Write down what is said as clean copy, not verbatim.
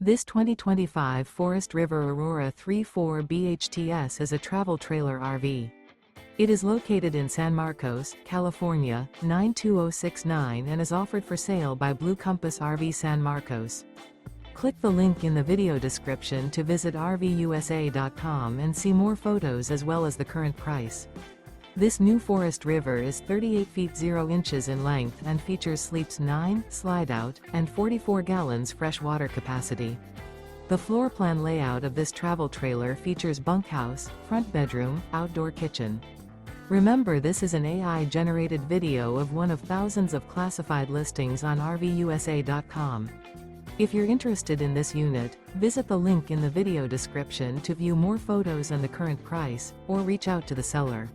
This 2025 Forest River Aurora 3.4 BHTS is a travel trailer RV. It is located in San Marcos, California, 92069 and is offered for sale by Blue Compass RV San Marcos. Click the link in the video description to visit RVUSA.com and see more photos as well as the current price. This new Forest River is 38 feet 0 inches in length and features sleeps 9, Slideout, and 44 gallons fresh water capacity. The floor plan layout of this travel trailer features bunkhouse, front bedroom, outdoor kitchen. Remember, this is an AI-generated video of one of thousands of classified listings on RVUSA.com. If you're interested in this unit, visit the link in the video description to view more photos and the current price, or reach out to the seller.